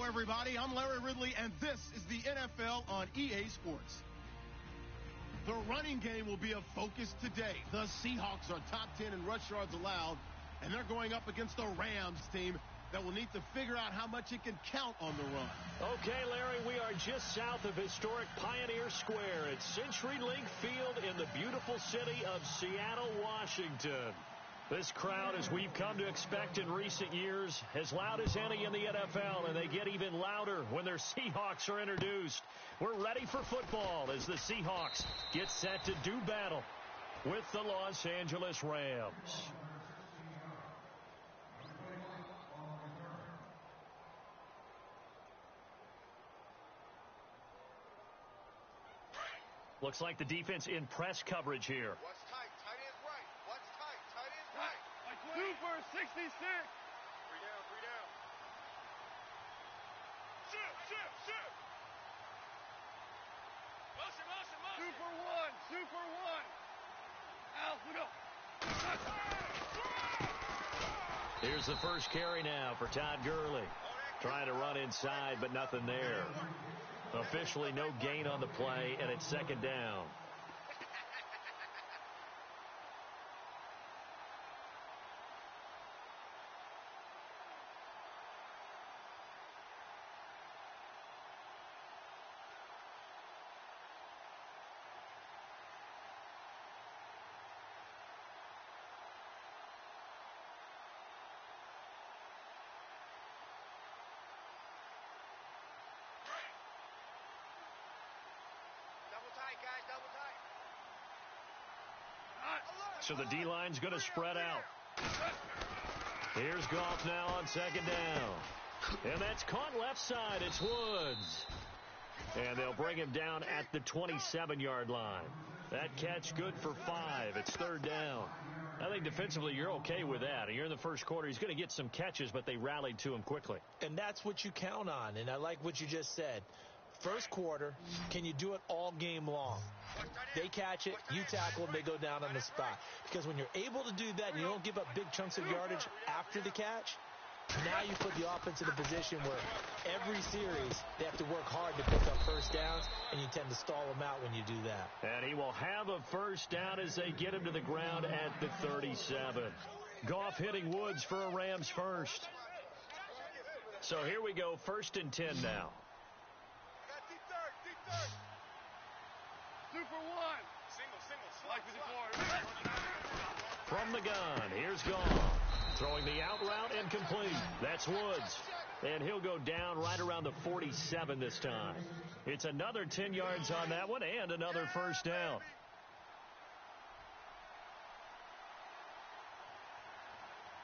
Hello, everybody. I'm Larry Ridley, and this is the NFL on EA Sports. The running game will be a focus today. The Seahawks are top 10 in rush yards allowed, and they're going up against the Rams team that will need to figure out how much it can count on the run. Okay, Larry, we are just south of historic Pioneer Square at CenturyLink Field in the beautiful city of Seattle, Washington. This crowd, as we've come to expect in recent years, as loud as any in the NFL, and they get even louder when their Seahawks are introduced. We're ready for football as the Seahawks get set to do battle with the Los Angeles Rams. Looks like the defense in press coverage here. What's tight? Tight end right. What's tight? Tight end right. 2 for 66. 3 down, 3 down. Shoot. Motion. 2 for 1. 2 for 1. Al, we go. Here's the first carry now for Todd Gurley. Trying to run inside, but nothing there. Officially no gain on the play, and it's second down. So the D-line's going to spread out. Here's Goff now on second down. And that's caught left side. It's Woods. And they'll bring him down at the 27-yard line. That catch good for 5. It's third down. I think defensively you're okay with that. You're in the first quarter. He's going to get some catches, but they rallied to him quickly. And that's what you count on. And I like what you just said. First quarter, can you do it all game long? They catch it, you tackle them, they go down on the spot. Because when you're able to do that and you don't give up big chunks of yardage after the catch, now you put the offense in a position where every series they have to work hard to pick up first downs, and you tend to stall them out when you do that. And he will have a first down as they get him to the ground at the 37. Goff hitting Woods for a Rams first. So here we go, 1st and 10 now. 2 for 1. Single. From the gun, here's Goff. Throwing the out route and complete. That's Woods. And he'll go down right around the 47 this time. It's another 10 yards on that one and another first down.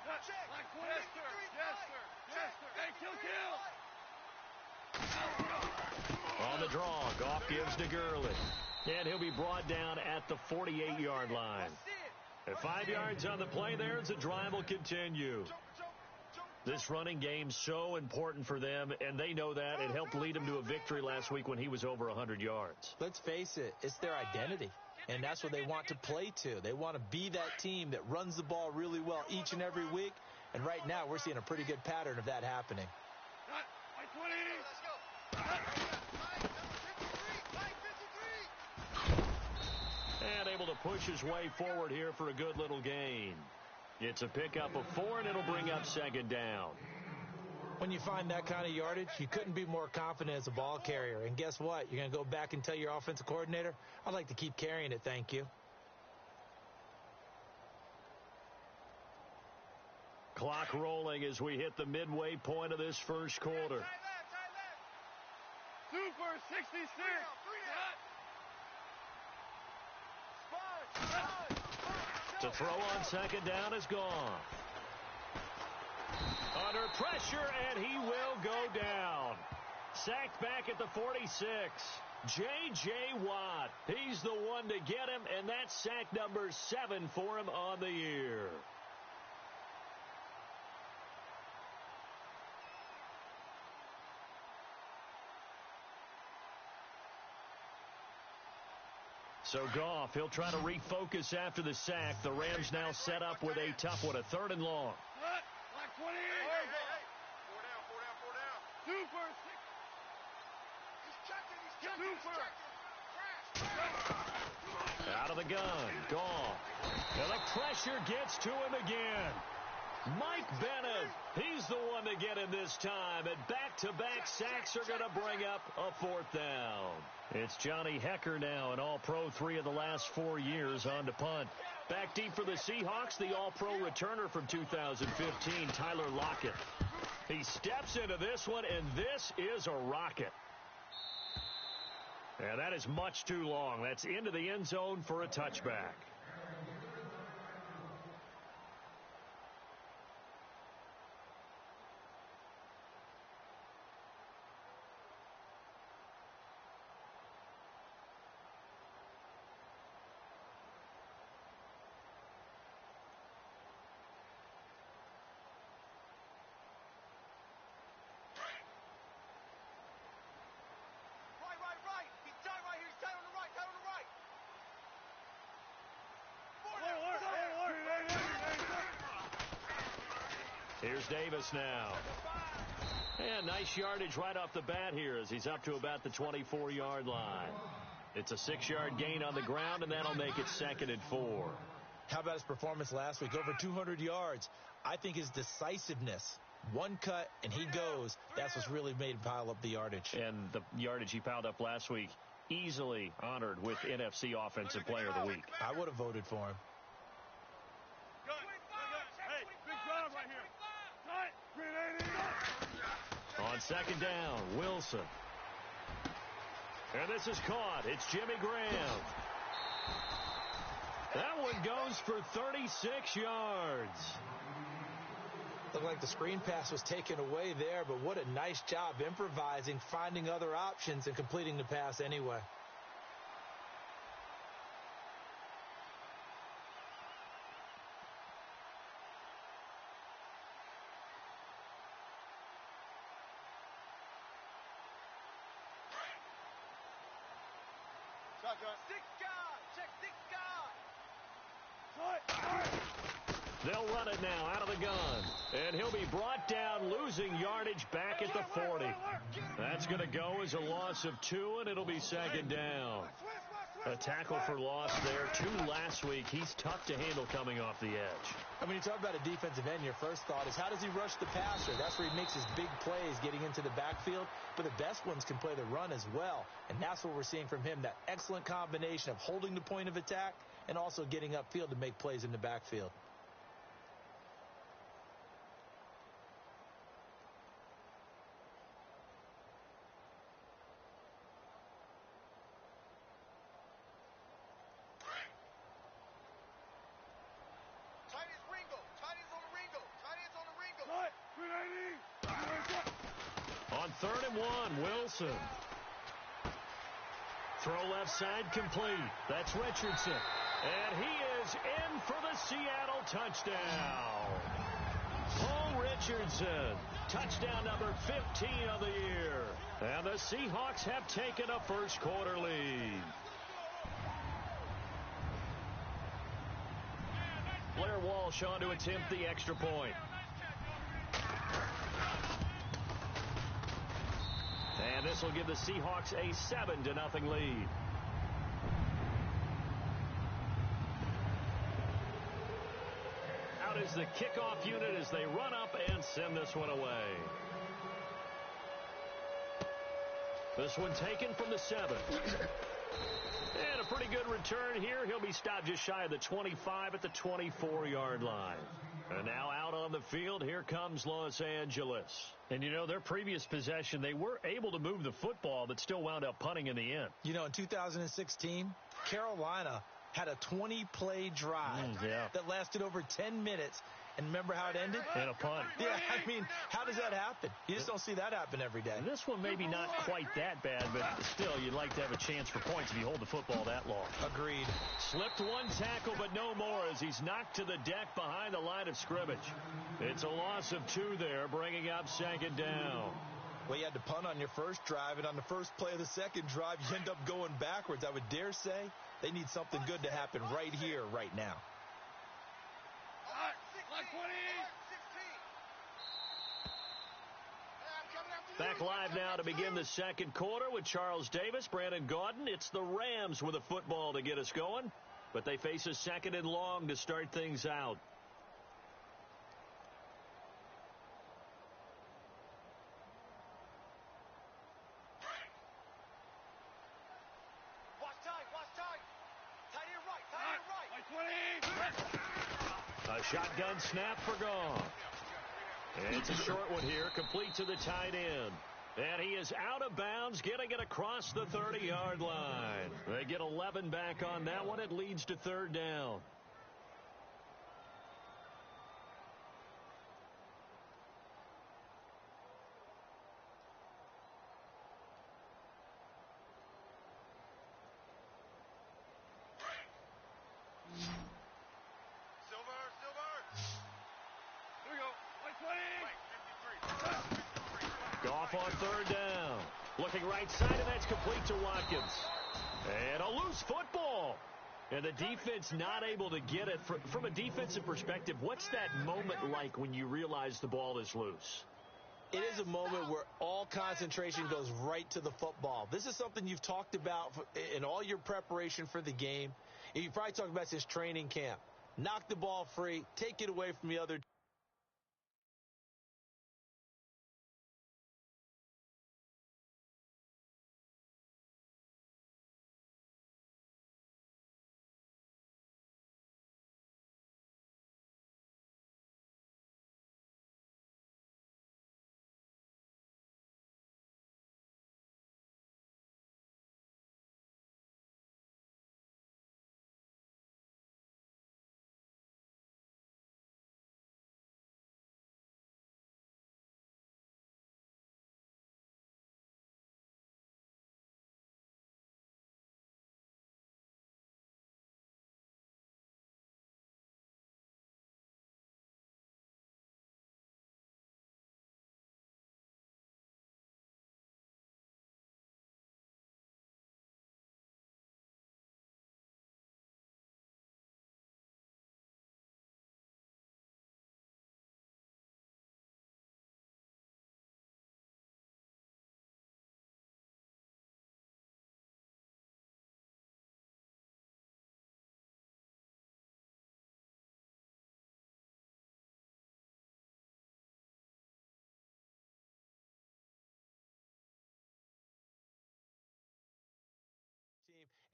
Yes, sir. Hey, kill. On the draw, Goff gives to Gurley. And he'll be brought down at the 48-yard line. At 5 yards on the play there as the drive will continue. This running game's so important for them, and they know that. It helped lead them to a victory last week when he was over 100 yards. Let's face it, it's their identity, and that's what they want to play to. They want to be that team that runs the ball really well each and every week, and right now we're seeing a pretty good pattern of that happening. Let's go. And able to push his way forward here for a good little gain. It's a pickup of 4, and it'll bring up second down. When you find that kind of yardage, you couldn't be more confident as a ball carrier. And guess what? You're going to go back and tell your offensive coordinator, I'd like to keep carrying it, thank you. Clock rolling as we hit the midway point of this first quarter. 2 for 66. To throw on second down is gone. Under pressure, and he will go down. Sacked back at the 46. J.J. Watt. He's the one to get him, and that's sack number 7 for him on the year. So Goff, he'll try to refocus after the sack. The Rams now set up with a tough one, a 3rd and long. Like 28. Hey. 2 for Out of the gun. Gone. And the pressure gets to him again. Mike Bennett, he's the one to get him this time. And back-to-back sacks are going to bring up a fourth down. It's Johnny Hecker now, an All-Pro 3 of the last 4 years on to punt. Back deep for the Seahawks, the All-Pro returner from 2015, Tyler Lockett. He steps into this one, and this is a rocket. And that is much too long. That's into the end zone for a touchback. Here's Davis now. And nice yardage right off the bat here as he's up to about the 24-yard line. It's a 6-yard gain on the ground, and that'll make it 2nd and 4. How about his performance last week? Over 200 yards. I think his decisiveness, one cut, and he goes. That's what's really made him pile up the yardage. And the yardage he piled up last week, easily honored with NFC Offensive Player of the Week. I would have voted for him. Hey, big drive right here. On 2nd down, Wilson. And this is caught. It's Jimmy Graham. That one goes for 36 yards. Looked like the screen pass was taken away there, but what a nice job improvising, finding other options, and completing the pass anyway. They'll run it now out of the gun. And he'll be brought down, losing yardage back at the 40. That's going to go as a loss of 2, and it'll be 2nd down. A tackle for loss there. 2 last week. He's tough to handle coming off the edge. I mean, you talk about a defensive end, your first thought is how does he rush the passer? That's where he makes his big plays getting into the backfield. But the best ones can play the run as well. And that's what we're seeing from him, that excellent combination of holding the point of attack and also getting upfield to make plays in the backfield. On 3rd and 1, Wilson. Throw left side complete. That's Richardson. And he is in for the Seattle touchdown. Paul Richardson. Touchdown number 15 of the year. And the Seahawks have taken a first quarter lead. Blair Walsh on to attempt the extra point. And this will give the Seahawks a 7-0 lead. Out is the kickoff unit as they run up and send this one away. This one taken from the 7. And a pretty good return here. He'll be stopped just shy of the 25 at the 24-yard line. And now out on the field, here comes Los Angeles. And, you know, their previous possession, they were able to move the football, but still wound up punting in the end. You know, in 2016, Carolina had a 20-play drive that lasted over 10 minutes. And remember how it ended? In a punt. Yeah, I mean, how does that happen? You just don't see that happen every day. And this one maybe not quite that bad, but still, you'd like to have a chance for points if you hold the football that long. Agreed. Slipped one tackle, but no more as he's knocked to the deck behind the line of scrimmage. It's a loss of 2 there, bringing up 2nd down. Well, you had to punt on your first drive, and on the first play of the second drive, you end up going backwards. I would dare say they need something good to happen right here, right now. 20. Back live now to begin the second quarter with Charles Davis, Brandon Gaudin. It's the Rams with a football to get us going, but they face a second and long to start things out. A shotgun snap for Goff. And it's a short one here, complete to the tight end. And he is out of bounds, getting it across the 30-yard line. They get 11 back on that one. It leads to third down. Goff on third down. Looking right side, and that's complete to Watkins. And a loose football. And the defense not able to get it. From a defensive perspective, what's that moment like when you realize the ball is loose? It is a moment where all concentration goes right to the football. This is something you've talked about in all your preparation for the game. You probably talked about since training camp. Knock the ball free, take it away from the other.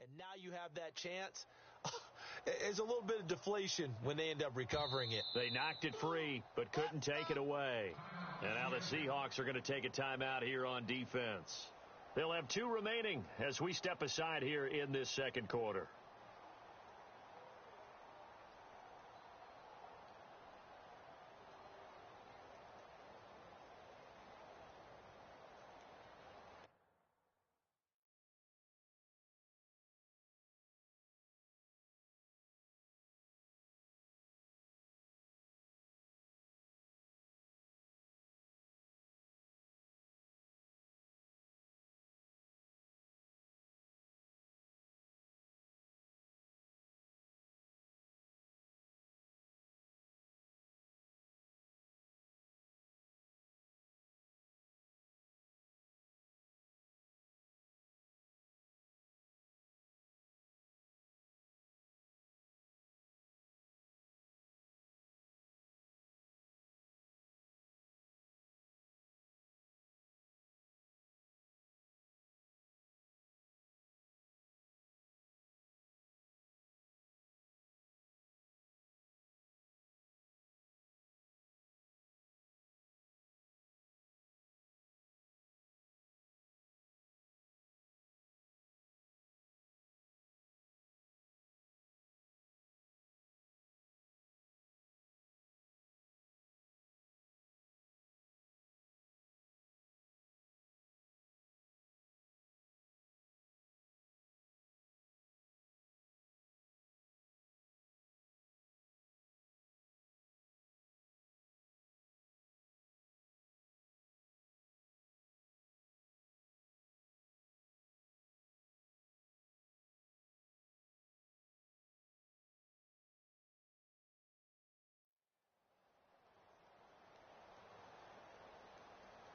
And now you have that chance. There's a little bit of deflation when they end up recovering it. They knocked it free, but couldn't take it away. And now the Seahawks are going to take a timeout here on defense. They'll have 2 remaining as we step aside here in this second quarter.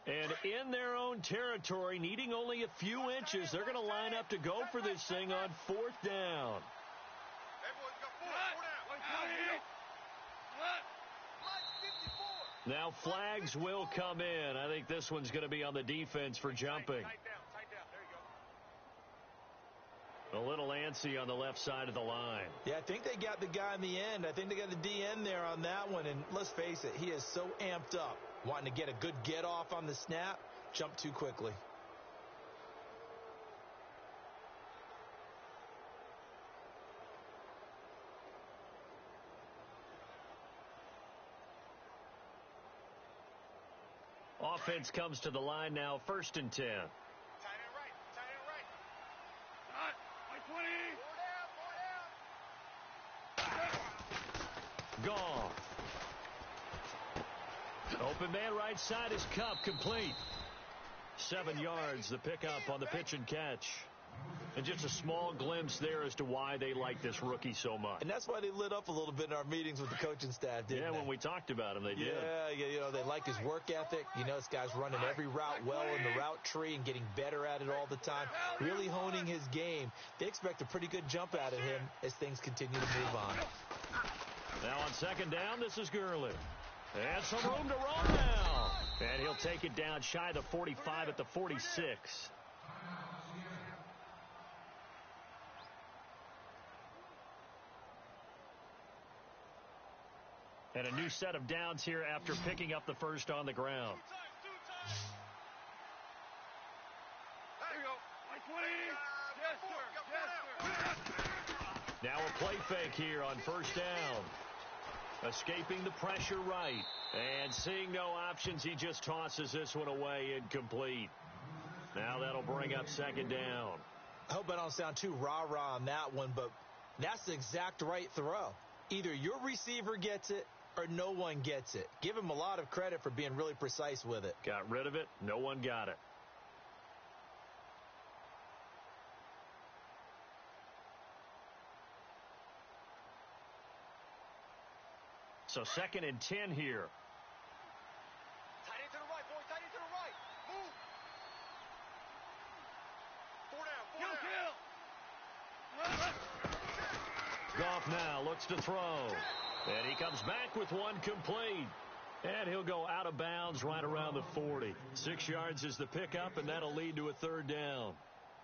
And in their own territory, needing only a few inches, they're going to line up to go for this thing on 4th down. Now flags will come in. I think this one's going to be on the defense for jumping. A little antsy on the left side of the line. Yeah, I think they got the guy in the end. I think they got the DN there on that one. And let's face it, he is so amped up, wanting to get a good get off on the snap, jump too quickly. Offense comes to the line now, 1st and 10. Tight end right. Hot. 20. Gone. Open man right side is Cup, complete. 7 yards, the pickup on the pitch and catch. And just a small glimpse there as to why they like this rookie so much. And that's why they lit up a little bit in our meetings with the coaching staff, didn't they? Yeah, when we talked about him, they did. Yeah, you know, they like his work ethic. You know, this guy's running every route well in the route tree and getting better at it all the time, really honing his game. They expect a pretty good jump out of him as things continue to move on. Now on 2nd down, this is Gurley. And some room to run now. And he'll take it down shy of the 45 at the 46. And a new set of downs here after picking up the first on the ground. There you go. 20. Yes, sir. Now a play fake here on 1st down. Escaping the pressure right. And seeing no options, he just tosses this one away, incomplete. Now that'll bring up 2nd down. I hope I don't sound too rah-rah on that one, but that's the exact right throw. Either your receiver gets it or no one gets it. Give him a lot of credit for being really precise with it. Got rid of it. No one got it. So 2nd and 10 here. Tight end to the right, boy. Tight end to the right. Move. 4 down. Goff now looks to throw. And he comes back with one complete. And he'll go out of bounds right around the 40. 6 yards is the pickup, and that'll lead to a 3rd down.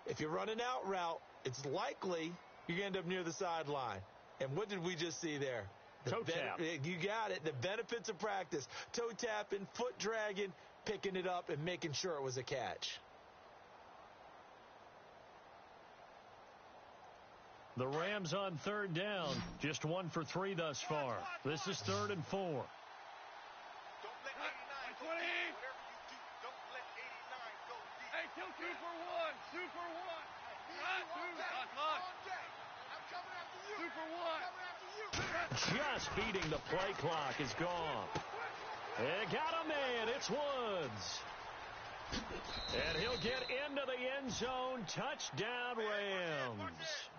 If you run an out route, it's likely you're going to end up near the sideline. And what did we just see there? Toe tap. You got it. The benefits of practice. Toe tapping, foot dragging, picking it up, and making sure it was a catch. The Rams on 3rd down. Just 1 for 3 thus far. This is 3rd and 4. Don't let 89 go deep. Whatever you do, don't let 89 go deep. Hey, 2 for 1. 2 for 1. I'm coming after you. 2 for 1. Just beating the play clock is gone. And got a man. It's Woods. And he'll get into the end zone. Touchdown, Rams.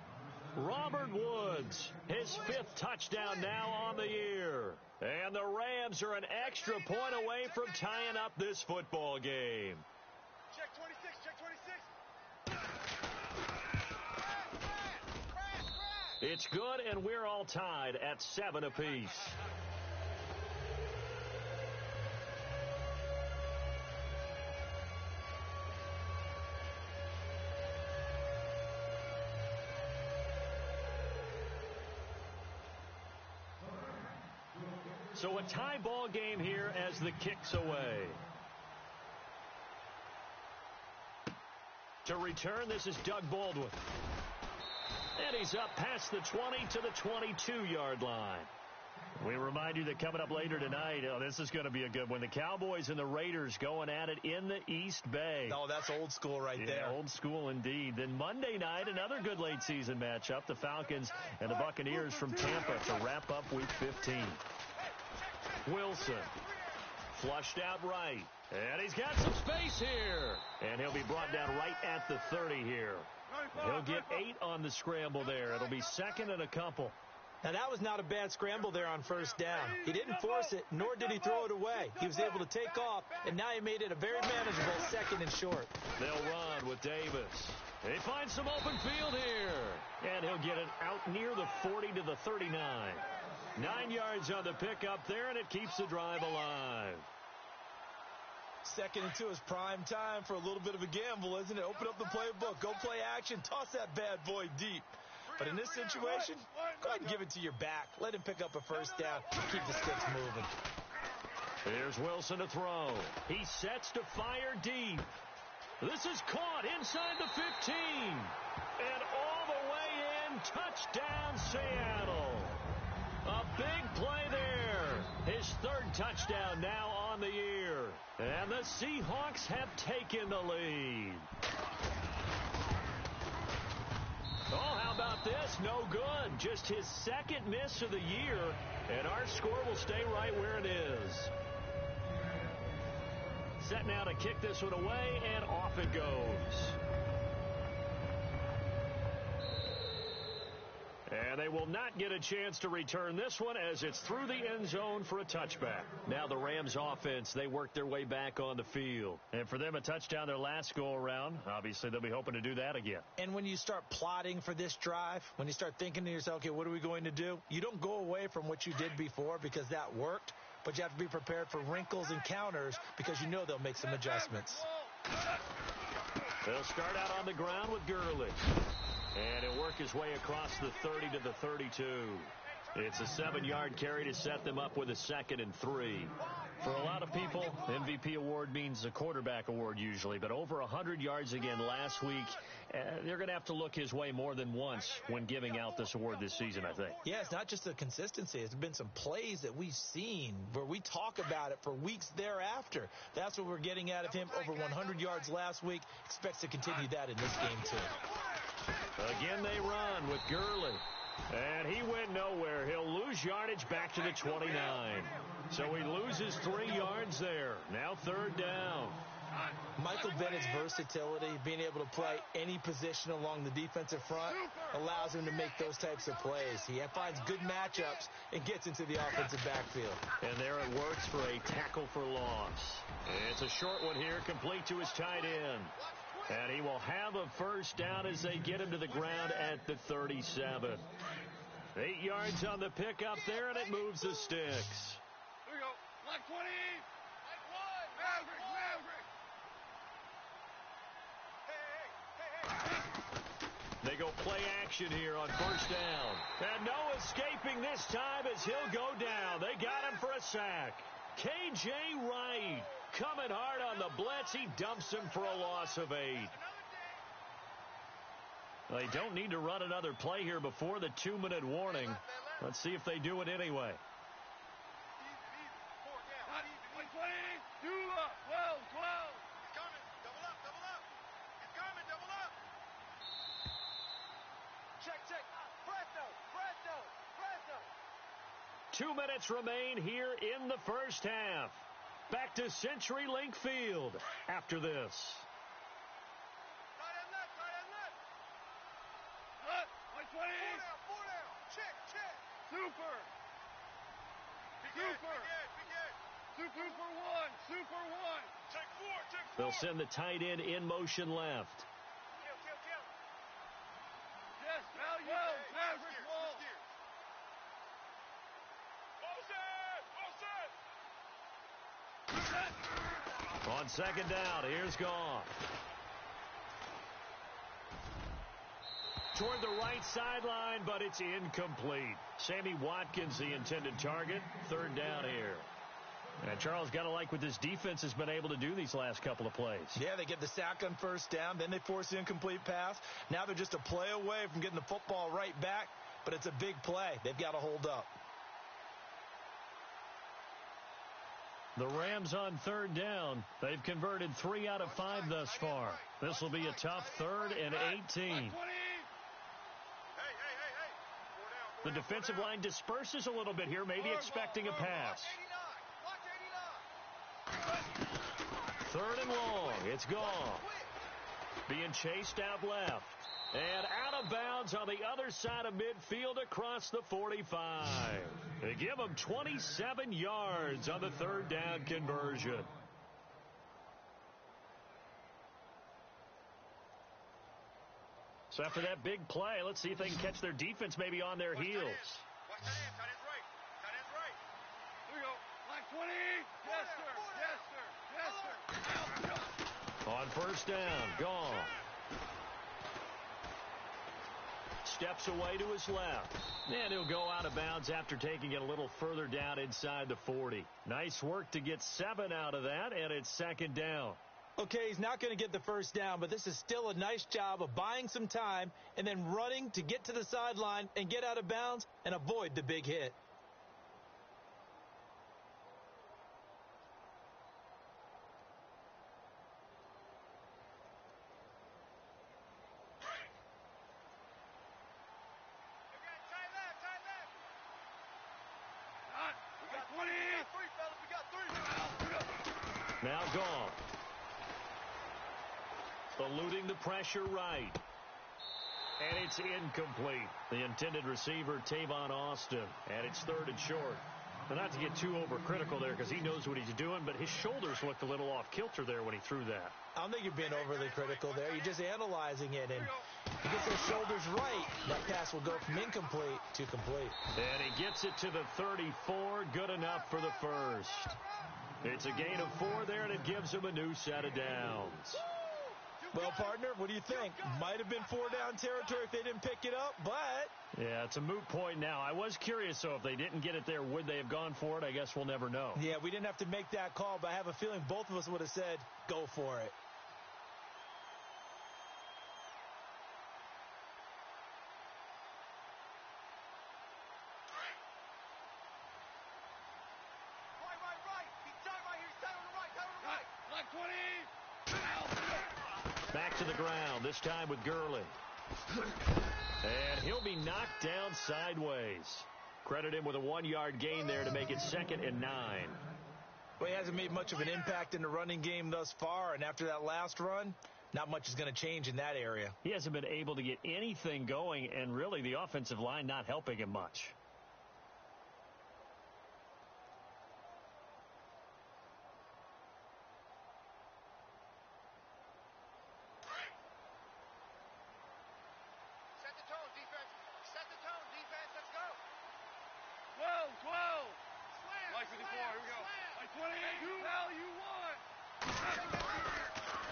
Robert Woods, his 5th touchdown now on the year. And the Rams are an extra point away from tying up this football game. Check 26, check 26. It's good, and we're all tied at 7 apiece. So a tie ball game here as the kick's away. To return, this is Doug Baldwin. And he's up past the 20 to the 22-yard line. We remind you that coming up later tonight, this is going to be a good one. The Cowboys and the Raiders going at it in the East Bay. Oh, that's old school right there. Old school indeed. Then Monday night, another good late season matchup. The Falcons and the Buccaneers from Tampa to wrap up Week 15. Wilson flushed out right. And he's got some space here. And he'll be brought down right at the 30 here. He'll get 8 on the scramble there. It'll be 2nd and a couple. Now, that was not a bad scramble there on first down. He didn't force it, nor did he throw it away. He was able to take off, and now he made it a very manageable 2nd and short. They'll run with Davis. He finds some open field here, and he'll get it out near the 40 to the 39. 9 yards on the pickup there, and it keeps the drive alive. 2nd and 2 is prime time for a little bit of a gamble, isn't it? Open up the playbook, go play action, toss that bad boy deep. But in this situation, go ahead and give it to your back. Let him pick up a first down. Keep the sticks moving. Here's Wilson to throw. He sets to fire deep. This is caught inside the 15. And all the way in, touchdown Seattle. A big play there. His 3rd touchdown now on the year. And the Seahawks have taken the lead. Oh, how about this? No good. Just his 2nd miss of the year, and our score will stay right where it is. Set now to kick this one away, and off it goes. And they will not get a chance to return this one as it's through the end zone for a touchback. Now the Rams offense, they work their way back on the field. And for them, a touchdown their last go-around. Obviously, they'll be hoping to do that again. And when you start plotting for this drive, when you start thinking to yourself, okay, what are we going to do? You don't go away from what you did before because that worked, but you have to be prepared for wrinkles and counters because you know they'll make some adjustments. They'll start out on the ground with Gurley. And he'll work his way across the 30 to the 32. It's a 7-yard carry to set them up with a 2nd and 3. For a lot of people, MVP award means a quarterback award usually, but over 100 yards again last week. They're going to have to look his way more than once when giving out this award this season, I think. Yeah, it's not just the consistency. It's been some plays that we've seen where we talk about it for weeks thereafter. That's what we're getting out of him. Over 100 yards last week. Expects to continue that in this game, too. Again, they run with Gurley. And he went nowhere. He'll lose yardage back to the 29. So he loses 3 yards there. Now 3rd down. Michael Bennett's versatility, being able to play any position along the defensive front, allows him to make those types of plays. He finds good matchups and gets into the offensive backfield. And there it works for a tackle for loss. It's a short one here, complete to his tight end. And he will have a first down as they get him to the ground at the 37. 8 yards on the pickup there, and it moves the sticks. Here we go. Block 20. Maverick. They go play action here on first down. And no escaping this time as he'll go down. They got him for a sack. K.J. Wright coming hard on the blitz. He dumps him for a loss of 8. They don't need to run another play here before the 2-minute warning. Let's see if they do it anyway. Check. Fresno. 2 minutes remain here in the first half. Back to CenturyLink Field after this. Super one. Take four. They'll send the tight end in motion left. Yes, Maverick, On 2nd down, here's Goff. Toward the right sideline, but it's incomplete. Sammy Watkins, the intended target. 3rd down here. And Charles, got to like what this defense has been able to do these last couple of plays. Yeah, they get the sack on first down, then they force the incomplete pass. Now they're just a play away from getting the football right back, but it's a big play. They've got to hold up. The Rams on 3rd down. They've converted 3 out of 5 thus far. This will be a tough 3rd and 18. The defensive line disperses a little bit here, maybe expecting a pass. 3rd and long. It's Goff. Being chased out left. And out of bounds on the other side of midfield across the 45. They give them 27 yards on the third down conversion. So after that big play, let's see if they can catch their defense maybe on their heels. Watch that in. Tight end's right. Tight end's right. Here we go. Black 20. Yes, sir. Yes, sir. Yes, sir. On first down, gone. Steps away to his left. And he'll go out of bounds after taking it a little further down inside the 40. Nice work to get 7 out of that, and it's second down. Okay, he's not going to get the first down, but this is still a nice job of buying some time and then running to get to the sideline and get out of bounds and avoid the big hit. Now gone. Eluding the pressure right. And it's incomplete. The intended receiver, Tavon Austin. And it's third and short. Now, not to get too overcritical there because he knows what he's doing, but his shoulders looked a little off kilter there when he threw that. I don't think you're being overly critical there. You're just analyzing it. And if he gets those shoulders right, that pass will go from incomplete to complete. And he gets it to the 34. Good enough for the first. It's a gain of 4 there, and it gives him a new set of downs. Well, partner, what do you think? Might have been 4-down territory if they didn't pick it up, but... Yeah, it's a moot point now. I was curious, so if they didn't get it there, would they have gone for it? I guess we'll never know. Yeah, we didn't have to make that call, but I have a feeling both of us would have said, go for it. Right. He's tight right here. He's tight on the right. Tight on the right. Black 20. Back to the ground, this time with Gurley. And he'll be knocked down sideways. Credit him with a 1-yard gain there to make it 2nd and 9. Well, he hasn't made much of an impact in the running game thus far, and after that last run, not much is going to change in that area. He hasn't been able to get anything going, and really the offensive line not helping him much.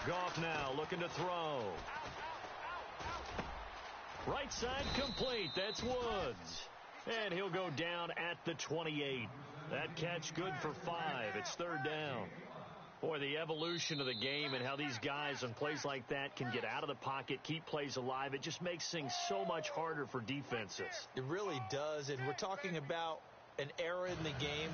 Goff now looking to throw. Right side complete. That's Woods. And he'll go down at the 28. That catch good for 5. It's third down. Boy, the evolution of the game and how these guys on plays like that can get out of the pocket, keep plays alive, it just makes things so much harder for defenses. It really does, and we're talking about an era in the game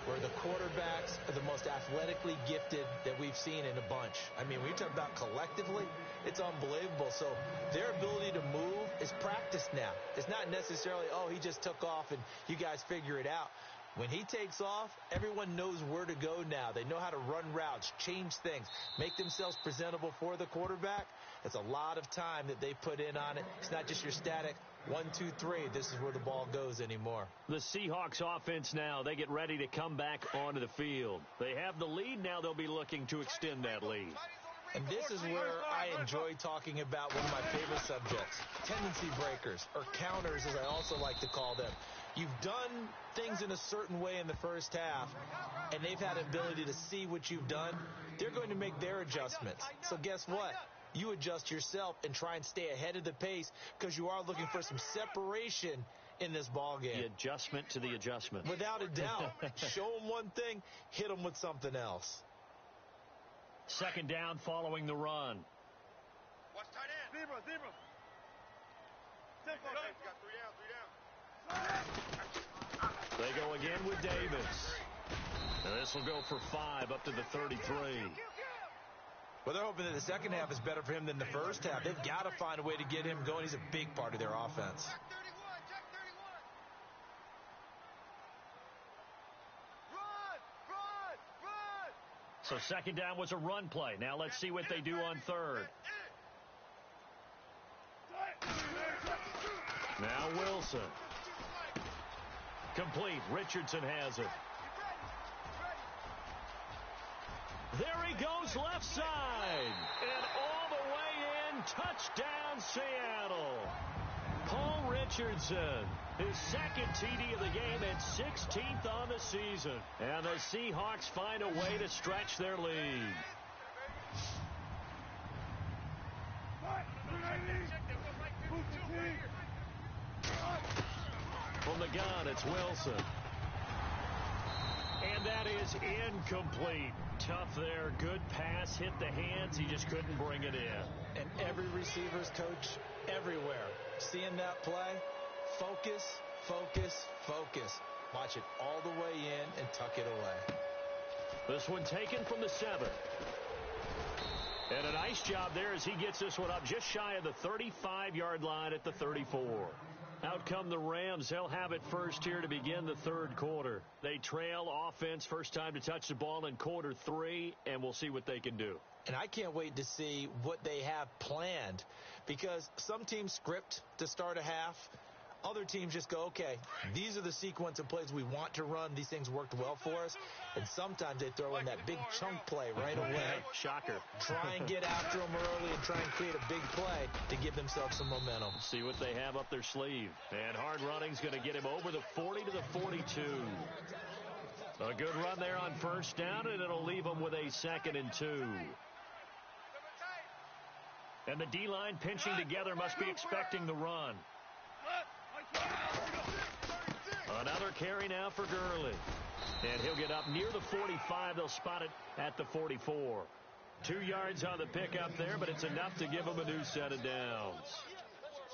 where the quarterbacks are the most athletically gifted that we've seen in a bunch. I mean, when you talk about collectively, it's unbelievable. So their ability to move is practiced now. It's not necessarily, oh, he just took off and you guys figure it out. When he takes off, everyone knows where to go now. They know how to run routes, change things, make themselves presentable for the quarterback. It's a lot of time that they put in on it. It's not just your static 1, 2, 3. This is where the ball goes anymore. The Seahawks offense now, they get ready to come back onto the field. They have the lead. Now they'll be looking to extend that lead. And this is where I enjoy talking about one of my favorite subjects, tendency breakers, or counters as I also like to call them. You've done things in a certain way in the first half, and they've had ability to see what you've done. They're going to make their adjustments. So guess what? You adjust yourself and try and stay ahead of the pace because you are looking for some separation in this ball game. The adjustment to the adjustment. Without a doubt. Show them one thing, hit them with something else. Second down following the run. Watch tight end. Zebra. Got 3 down. They go again with Davis. And this will go for 5 up to the 33. Well, they're hoping that the second half is better for him than the first half. They've got to find a way to get him going. He's a big part of their offense. Jack 31. Run. So second down was a run play. Now let's see what they do on third. Wilson. Complete. Richardson has it. There he goes left side. And all the way in. Touchdown, Seattle. Paul Richardson, his second TD of the game and 16th on the season. And the Seahawks find a way to stretch their lead. From the gun, it's Wilson. And that is incomplete. Tough there. Good pass. Hit the hands. He just couldn't bring it in. And every receiver's coach everywhere. Seeing that play, focus, focus, focus. Watch it all the way in and tuck it away. This one taken from the 7. And a nice job there as he gets this one up just shy of the 35-yard line at the 34. Out come the Rams. They'll have it first here to begin the third quarter. They trail offense first time to touch the ball in quarter 3, and we'll see what they can do. And I can't wait to see what they have planned, because some teams script to start a half. Other teams just go, okay, these are the sequence of plays we want to run. These things worked well for us. And sometimes they throw in that big chunk play right away. Shocker. Try and get after them early and try and create a big play to give themselves some momentum. See what they have up their sleeve. And hard running's going to get him over the 40 to the 42. A good run there on first down, and it'll leave him with a 2nd and 2. And the D-line pinching together must be expecting the run. Another carry now for Gurley. And he'll get up near the 45. They'll spot it at the 44. 2 yards on the pickup there, but it's enough to give him a new set of downs.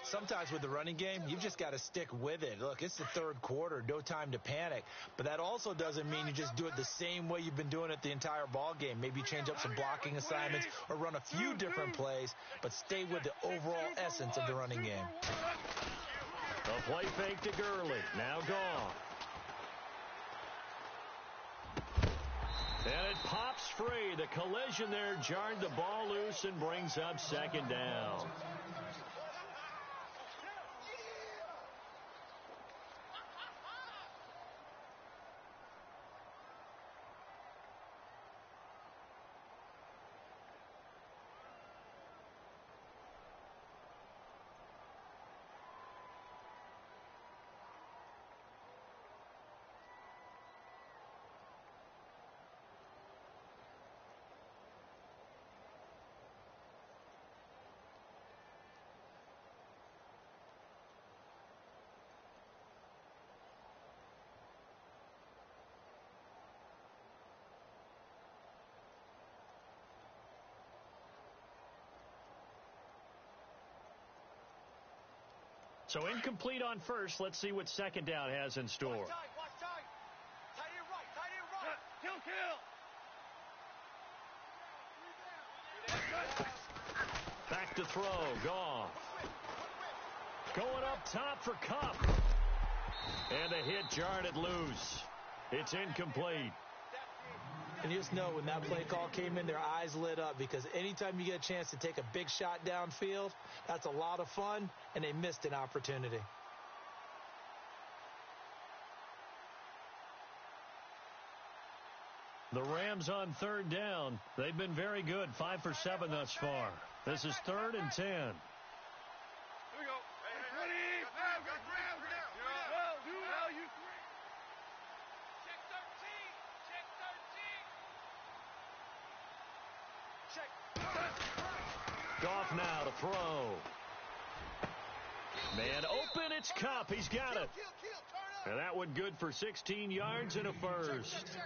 Sometimes with the running game, you've just got to stick with it. Look, it's the third quarter, no time to panic. But that also doesn't mean you just do it the same way you've been doing it the entire ball game. Maybe change up some blocking assignments or run a few different plays, but stay with the overall essence of the running game. A play fake to Gurley. Now gone. And it pops free. The collision there jarred the ball loose and brings up 2nd down. So incomplete on first. Let's see what 2nd down has in store. Watch tight. Tight end right. Kill. Back to throw. Gone. Going up top for Cup. And a hit jarred it loose. It's incomplete. And you just know when that play call came in, their eyes lit up, because anytime you get a chance to take a big shot downfield, that's a lot of fun, and they missed an opportunity. The Rams on 3rd down. They've been very good, 5 for 7 thus far. This is 3rd and 10. Here we go. Ready? Goff now to throw. Man open, it's Cup. He's got it. And that one good for 16 yards and a first.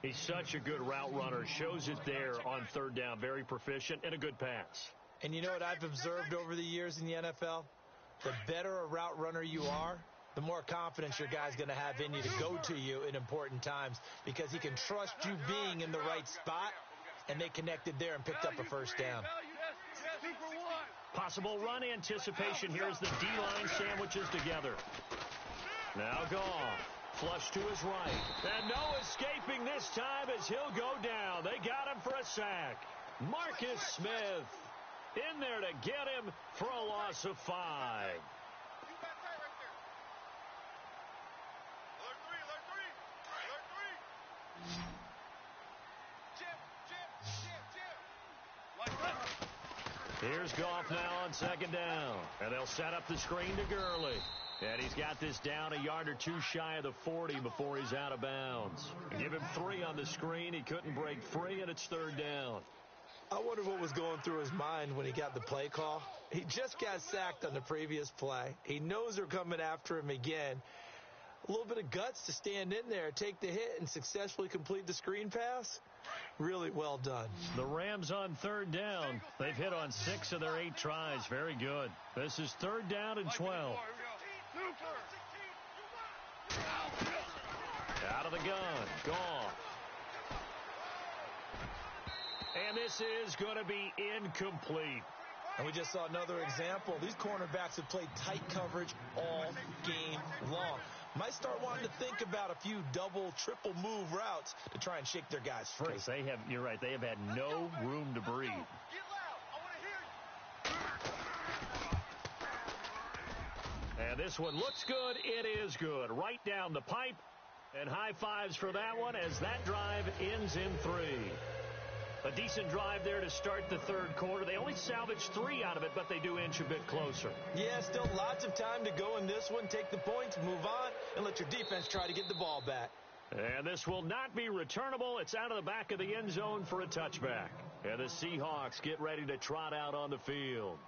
He's such a good route runner. Shows it there on 3rd down. Very proficient and a good pass. And you know what I've observed over the years in the NFL? The better a route runner you are, the more confidence your guy's going to have in you to go to you in important times, because he can trust you being in the right spot, and they connected there and picked up a first down. Possible run anticipation here as the D-line sandwiches together. Now gone. Flush to his right. And no escaping this time as he'll go down. They got him for a sack. Marcus Smith in there to get him for a loss of 5. Here's Goff now on second down. And they'll set up the screen to Gurley. And he's got this down a yard or two shy of the 40 before he's out of bounds. Give him 3 on the screen. He couldn't break free, and it's third down. I wonder what was going through his mind when he got the play call. He just got sacked on the previous play. He knows they're coming after him again. A little bit of guts to stand in there, take the hit, and successfully complete the screen pass. Really well done. The Rams on third down. They've hit on 6 of their 8 tries. Very good. This is third down and 12. Out of the gun. Gone. And this is going to be incomplete. And we just saw another example. These cornerbacks have played tight coverage all game long. Might start wanting to think about a few double, triple move routes to try and shake their guys free. They have, you're right, they have had no room to breathe. And this one looks good. It is good. Right down the pipe. And high fives for that one as that drive ends in 3. A decent drive there to start the third quarter. They only salvaged 3 out of it, but they do inch a bit closer. Yeah, still lots of time to go in this one. Take the points, move on, and let your defense try to get the ball back. And this will not be returnable. It's out of the back of the end zone for a touchback. And the Seahawks get ready to trot out on the field.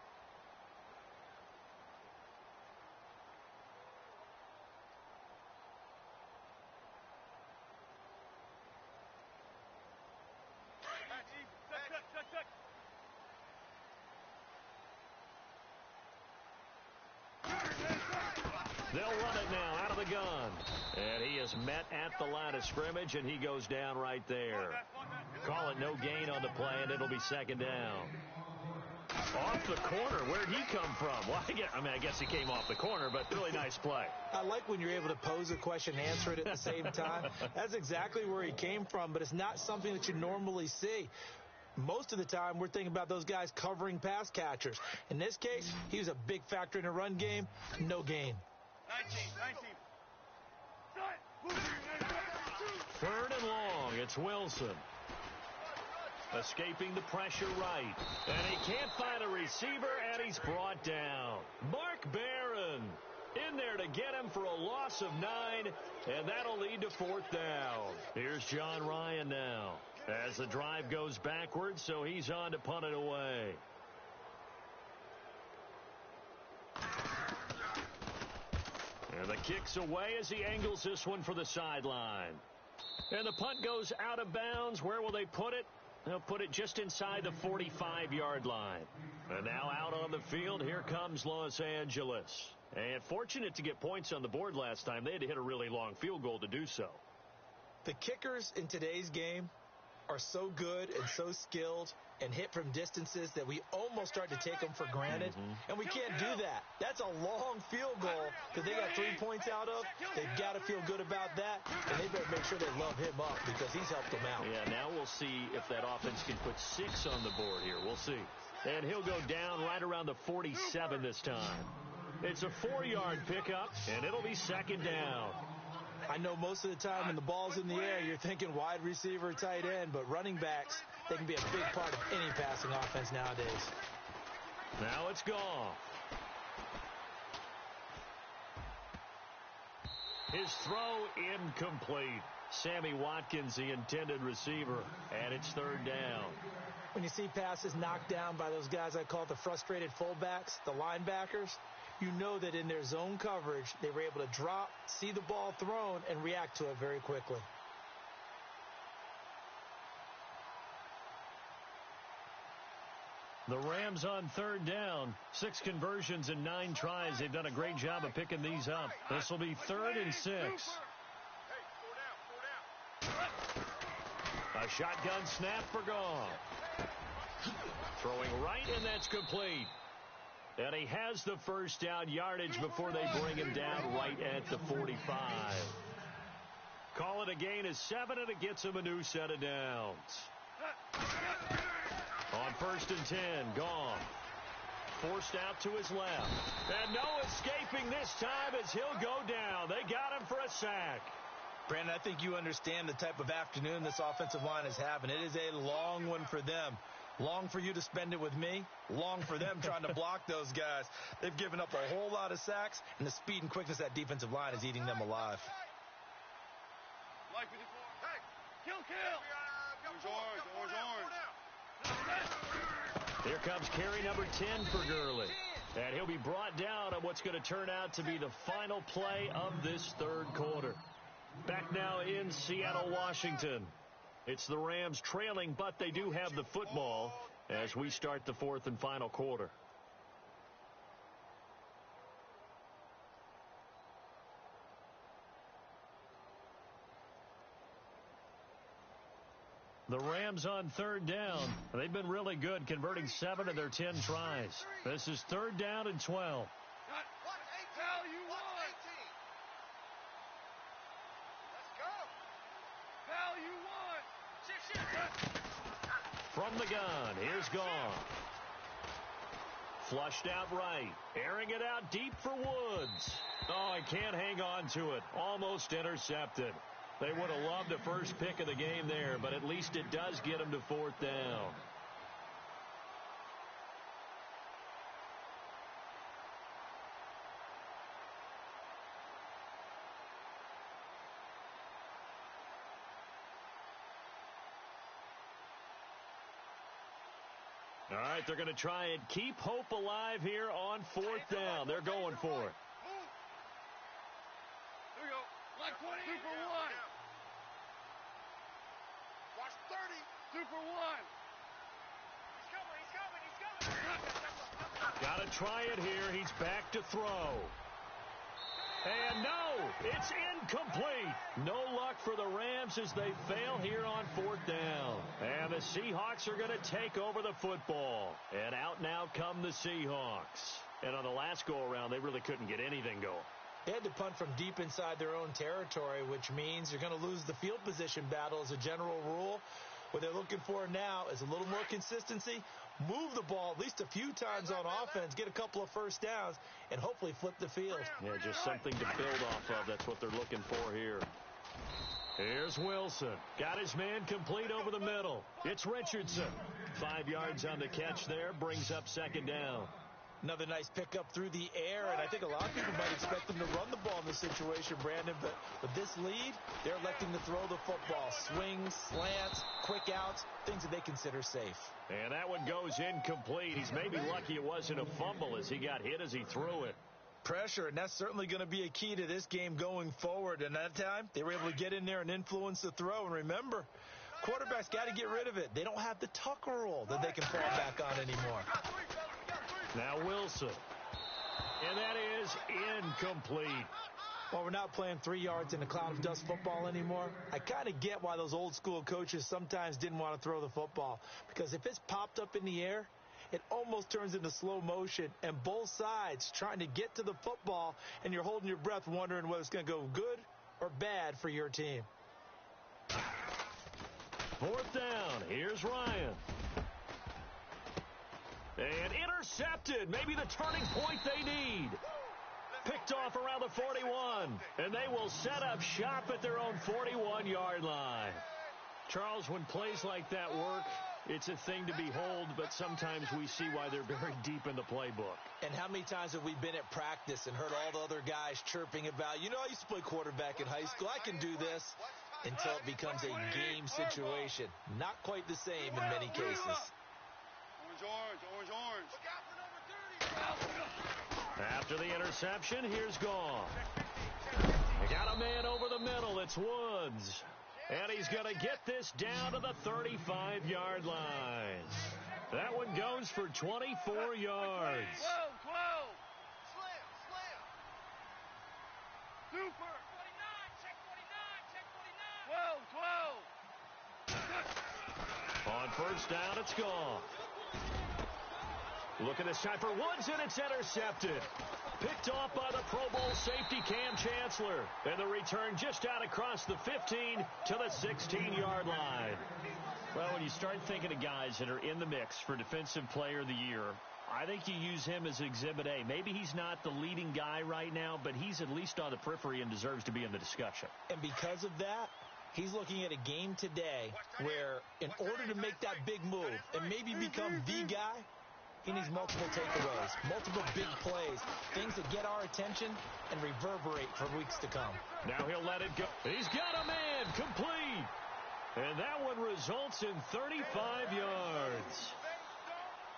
They'll run it now out of the gun. And he is met at the line of scrimmage, and he goes down right there. Call it no gain on the play, and it'll be second down. Off the corner. Where'd he come from? Well, I guess he came off the corner, but really nice play. I like when you're able to pose a question and answer it at the same time. That's exactly where he came from, but it's not something that you normally see. Most of the time, we're thinking about those guys covering pass catchers. In this case, he was a big factor in the run game. No gain. 19. Third and long. It's Wilson. Escaping the pressure right. And he can't find a receiver, and he's brought down. Mark Barron in there to get him for a loss of 9, and that'll lead to fourth down. Here's John Ryan now as the drive goes backwards, so he's on to punt it away. And the kick's away as he angles this one for the sideline. And the punt goes out of bounds. Where will they put it? They'll put it just inside the 45-yard line. And now out on the field, here comes Los Angeles. And fortunate to get points on the board last time. They had to hit a really long field goal to do so. The kickers in today's game are so good and so skilled and hit from distances that we almost start to take them for granted. And we can't do that. That's a long field goal that they got 3 points out of. They've got to feel good about that, and they better make sure they love him up because he's helped them out. Yeah, now we'll see if that offense can put 6 on the board here. We'll see. And he'll go down right around the 47 this time. It's a 4-yard pickup, and it'll be second down. I know most of the time when the ball's in the air, you're thinking wide receiver, tight end, but running backs, they can be a big part of any passing offense nowadays. Now it's gone. His throw incomplete. Sammy Watkins, the intended receiver, and it's third down. When you see passes knocked down by those guys I call the frustrated fullbacks, the linebackers, you know that in their zone coverage, they were able to drop, see the ball thrown, and react to it very quickly. The Rams on third down. 6 conversions and 9 tries. They've done a great job of picking these up. This will be 3rd and 6. A shotgun snap for Goff. Throwing right, and that's complete. And he has the first down yardage before they bring him down right at the 45. Call it a gain of 7, and it gets him a new set of downs. On 1st and 10, Goff. Forced out to his left. And no escaping this time as he'll go down. They got him for a sack. Brandon, I think you understand the type of afternoon this offensive line is having. It is a long one for them. Long for you to spend it with me. Long for them trying to block those guys. They've given up a whole lot of sacks, and the speed and quickness of that defensive line is eating them alive. Like 54. Hey, kill. Orange. Here comes carry number 10 for Gurley. And he'll be brought down on what's going to turn out to be the final play of this third quarter. Back now in Seattle, Washington. It's the Rams trailing, but they do have the football as we start the fourth and final quarter. The Rams on third down. They've been really good, converting 7 of their 10 tries. This is third down and 12. From the gun, here's Gone. Flushed out right. Airing it out deep for Woods. Oh, he can't hang on to it. Almost intercepted. They would have loved the first pick of the game there, but at least it does get them to fourth down. All right, they're going to try and keep hope alive here on fourth down. They're going for it. Here we go. Like 20. 2 for 1. Watch 30. 2 for 1. He's coming. Got to try it here. He's back to throw. And no, it's incomplete. No luck for the Rams as they fail here on fourth down. And the Seahawks are going to take over the football. And out now come the Seahawks. And on the last go-around, they really couldn't get anything going. They had to punt from deep inside their own territory, which means you're going to lose the field position battle as a general rule. What they're looking for now is a little more consistency, move the ball at least a few times on offense, get a couple of first downs, and hopefully flip the field. Yeah, just something to build off of. That's what they're looking for here. Here's Wilson. Got his man complete over the middle. It's Richardson. 5 yards on the catch there, brings up second down. Another nice pickup through the air, and I think a lot of people might expect them to run the ball in this situation, Brandon, but with this lead, they're electing to throw the football. Swings, slants, quick outs, things that they consider safe. And that one goes incomplete. He's maybe lucky it wasn't a fumble as he got hit as he threw it. Pressure, and that's certainly going to be a key to this game going forward. And that time, they were able to get in there and influence the throw. And remember, quarterbacks got to get rid of it. They don't have the Tucker rule that they can fall back on anymore. Now Wilson. And that is incomplete. Well, we're not playing 3 yards in a cloud of dust football anymore. I kind of get why those old school coaches sometimes didn't want to throw the football. Because if it's popped up in the air, it almost turns into slow motion. And both sides trying to get to the football, and you're holding your breath wondering whether it's going to go good or bad for your team. Fourth down. Here's Ryan. And intercepted. Maybe the turning point they need. Picked off around the 41. And they will set up shop at their own 41-yard line. Charles, when plays like that work, it's a thing to behold, but sometimes we see why they're buried deep in the playbook. And how many times have we been at practice and heard all the other guys chirping about, you know, I used to play quarterback in high school. I can do this, until it becomes a game situation. Not quite the same in many cases. Orange. Look out for number 30. After the interception, here's Gone. They got a man over the middle. It's Woods. And he's going to get this down to the 35-yard line. That one goes for 24 yards. 12. Slam. Super. 49. Check 49. 12. On first down, it's Gone. Look at this time for Woods, and it's intercepted. Picked off by the Pro Bowl safety Cam Chancellor. And the return just out across the 15 to the 16-yard line. Well, when you start thinking of guys that are in the mix for Defensive Player of the Year, I think you use him as Exhibit A. Maybe he's not the leading guy right now, but he's at least on the periphery and deserves to be in the discussion. And because of that, He's looking at a game today where in order to make that big move and maybe become the guy, he needs multiple takeaways, multiple big plays, things that get our attention and reverberate for weeks to come. Now he'll let it go. He's got a man complete. And that one results in 35 yards.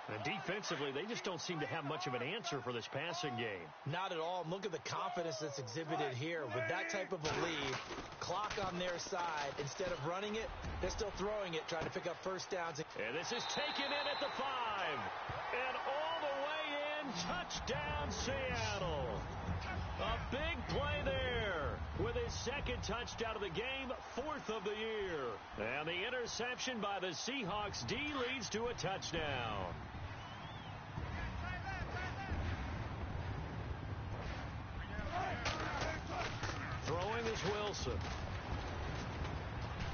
And defensively, they just don't seem to have much of an answer for this passing game. Not at all. And look at the confidence that's exhibited here. With that type of a lead, clock on their side, instead of running it, they're still throwing it, trying to pick up first downs. And this is taken in at the 5. And all the way in, touchdown Seattle. A big play there with his second touchdown of the game, 4th of the year. And the interception by the Seahawks D leads to a touchdown. Throwing is Wilson.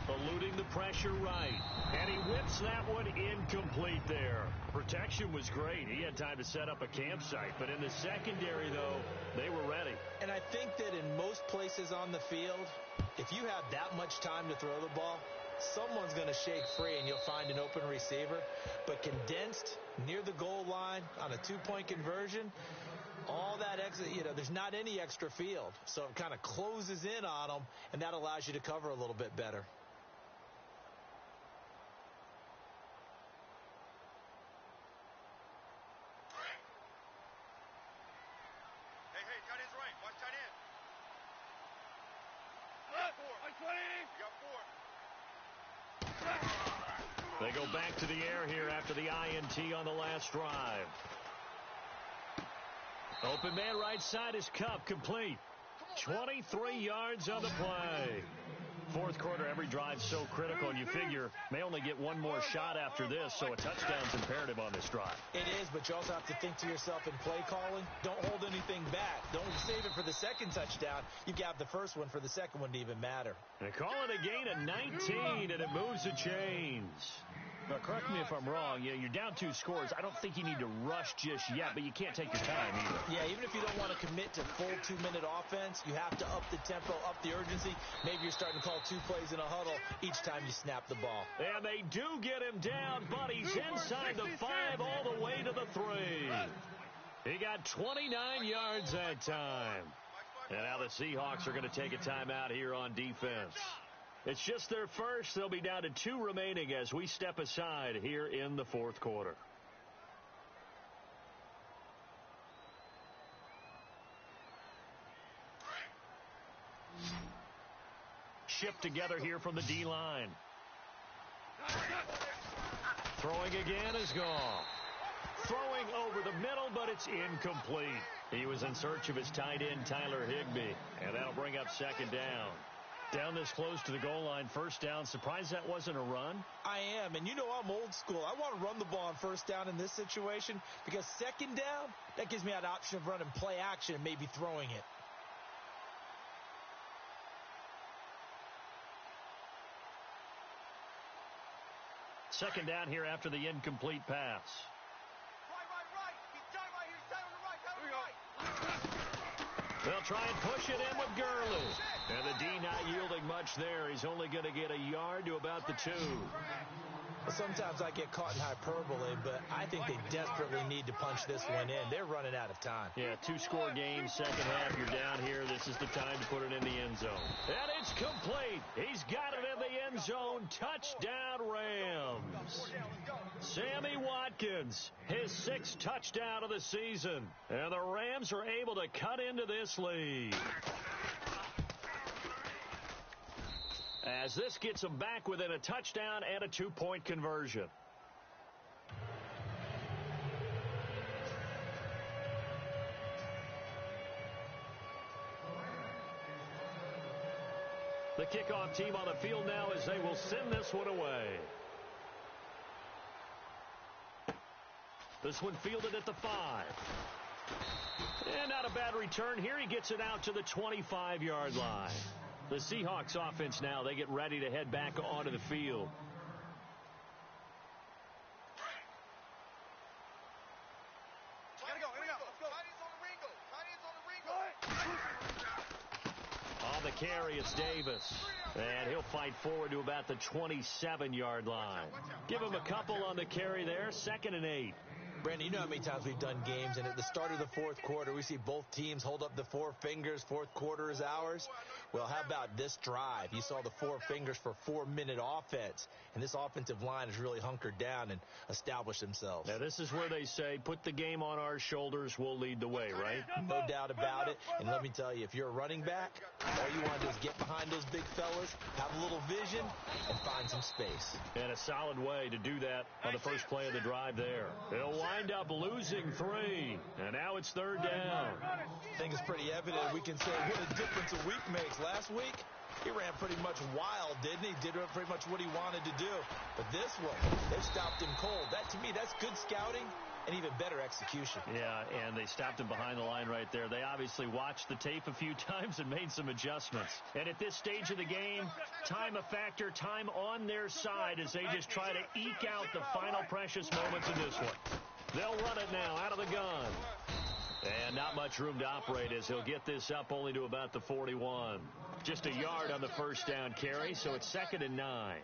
Eluding the pressure right. And he whips that one incomplete there. Protection was great. He had time to set up a campsite. But in the secondary, though, they were ready. And I think that in most places on the field, if you have that much time to throw the ball, someone's going to shake free and you'll find an open receiver. But condensed near the goal line on a 2-point conversion, all that extra, there's not any extra field. So it kind of closes in on them, and that allows you to cover a little bit better. Hey, tight end's right. Watch tight end. You got 4. They go back to the air here after the INT on the last drive. Open man right side is Cup, complete. 23 yards on the play. Fourth quarter, every drive so critical, and you figure may only get one more shot after this, so a touchdown's imperative on this drive. It is, but you also have to think to yourself in play calling, don't hold anything back. Don't save it for the second touchdown. You got the first one for the second one to even matter. They call it a gain of 19, and it moves the chains. Now, correct me if I'm wrong. You're down 2 scores. I don't think you need to rush just yet, but you can't take your time either. Yeah, even if you don't want to commit to full 2-minute offense, you have to up the tempo, up the urgency. Maybe you're starting to call 2 plays in a huddle each time you snap the ball. And they do get him down, but he's inside the 5 all the way to the 3. He got 29 yards that time. And now the Seahawks are going to take a timeout here on defense. It's just their first. They'll be down to 2 remaining as we step aside here in the fourth quarter. Shipped together here from the D-line. Throwing again is gone. Throwing over the middle, but it's incomplete. He was in search of his tight end, Tyler Higbee, and that'll bring up second down. Down this close to the goal line, first down. Surprised that wasn't a run? I am, and I'm old school. I want to run the ball on first down in this situation because second down, that gives me an option of running play action and maybe throwing it. Second down here after the incomplete pass. Right. He's tight right here. He's tight on the right. Tight on the right. They'll try and push it in with Gurley. And the D not yielding much there. He's only going to get a yard to about the 2. Sometimes I get caught in hyperbole, but I think they desperately need to punch this one in. They're running out of time. Yeah, 2-score game, second half, you're down here. This is the time to put it in the end zone. And it's complete. He's got it in the end zone. Touchdown, Rams. Sammy Watkins, his 6th touchdown of the season. And the Rams are able to cut into this lead. As this gets them back within a touchdown and a 2-point conversion. The kickoff team on the field now as they will send this one away. This one fielded at the 5. And not a bad return here. He gets it out to the 25-yard line. The Seahawks offense now, they get ready to head back onto the field. Gotta go. Let's go. Tight ends on the Ringo. On the carry, carry, it's Davis. And he'll fight forward to about the 27-yard line. Give him a couple on the carry there, 2nd and 8. Brandon, you know how many times we've done games, and at the start of the fourth quarter, we see both teams hold up the four fingers, fourth quarter is ours. Well, how about this drive? You saw the four fingers for 4-minute offense, and this offensive line has really hunkered down and established themselves. Now, this is where they say, put the game on our shoulders, we'll lead the way, right? No doubt about it, and let me tell you, if you're a running back, all you want to do is get behind those big fellas, have a little vision, and find some space. And a solid way to do that on the first play of the drive there. They'll wind up losing 3, and now it's 3rd down. I think it's pretty evident. We can say what a difference a week makes. Last week, he ran pretty much wild, didn't he? Did pretty much what he wanted to do. But this one, they stopped him cold. That, to me, that's good scouting and even better execution. Yeah, and they stopped him behind the line right there. They obviously watched the tape a few times and made some adjustments. And at this stage of the game, time a factor, time on their side as they just try to eke out the final precious moments in this one. They'll run it now out of the gun. And not much room to operate as he'll get this up only to about the 41. Just a yard on the first down carry, so it's 2nd and 9.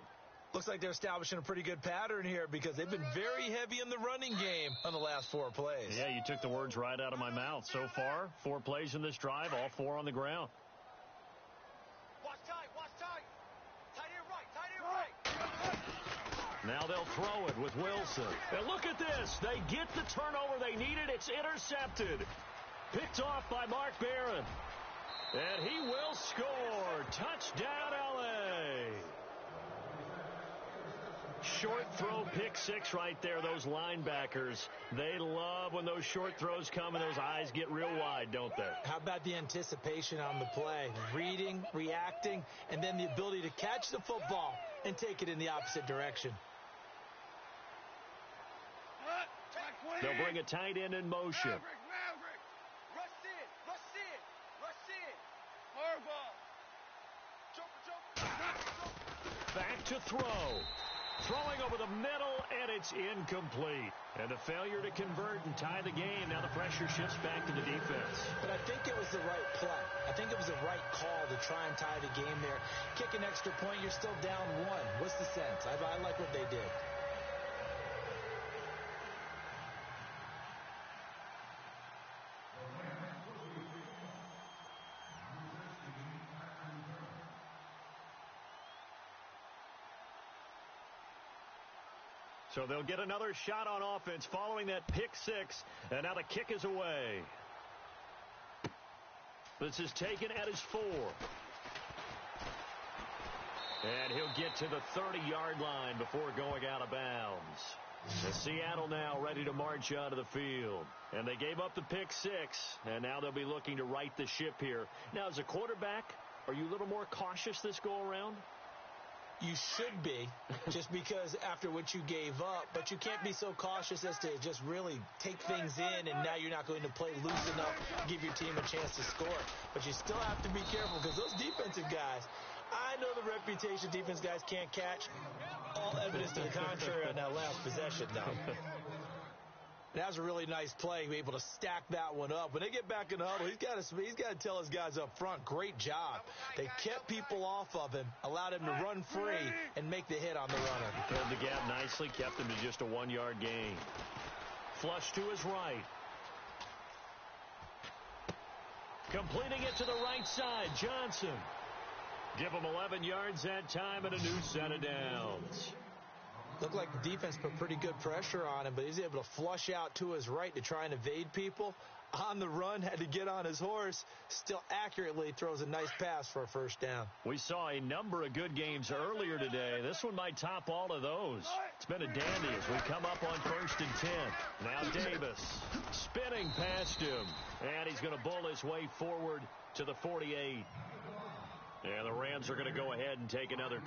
Looks like they're establishing a pretty good pattern here because they've been very heavy in the running game on the last 4 plays. Yeah, you took the words right out of my mouth. So far, 4 plays in this drive, all 4 on the ground. Watch tight. Tight end right. Now they'll throw it with Wilson. And look at this. They get the turnover they needed. It's intercepted. Picked off by Mark Barron. And he will score. Touchdown, L.A. Short throw, pick 6 right there. Those linebackers, they love when those short throws come and those eyes get real wide, don't they? How about the anticipation on the play? Reading, reacting, and then the ability to catch the football and take it in the opposite direction. They'll bring a tight end in motion. Maverick. Rush in. Harbaugh. Jumper. Back to throw. Throwing over the middle, and it's incomplete. And a failure to convert and tie the game. Now the pressure shifts back to the defense. But I think it was the right play. I think it was the right call to try and tie the game there. Kick an extra point, you're still down 1. What's the sense? I like what they did. So they'll get another shot on offense following that pick 6, and now the kick is away. This is taken at his 4. And he'll get to the 30-yard line before going out of bounds. And Seattle now ready to march out of the field. And they gave up the pick 6, and now they'll be looking to right the ship here. Now, as a quarterback, are you a little more cautious this go-around? You should be, just because after what you gave up, but you can't be so cautious as to just really take things in, and now you're not going to play loose enough to give your team a chance to score. But you still have to be careful because those defensive guys, I know the reputation defense guys can't catch. All evidence to the contrary on that last possession, though. That was a really nice play, be able to stack that one up. When they get back in the huddle, he's got to tell his guys up front, great job. They kept people off of him, allowed him to run free, and make the hit on the runner. Filled the gap nicely, kept him to just a 1-yard gain. Flush to his right. Completing it to the right side, Johnson. Give him 11 yards that time and a new set of downs. Looked like the defense put pretty good pressure on him, but he's able to flush out to his right to try and evade people. On the run, had to get on his horse, still accurately throws a nice pass for a first down. We saw a number of good games earlier today. This one might top all of those. It's been a dandy as we come up on 1st and 10. Now Davis spinning past him, and he's going to bull his way forward to the 48. And the Rams are going to go ahead and take another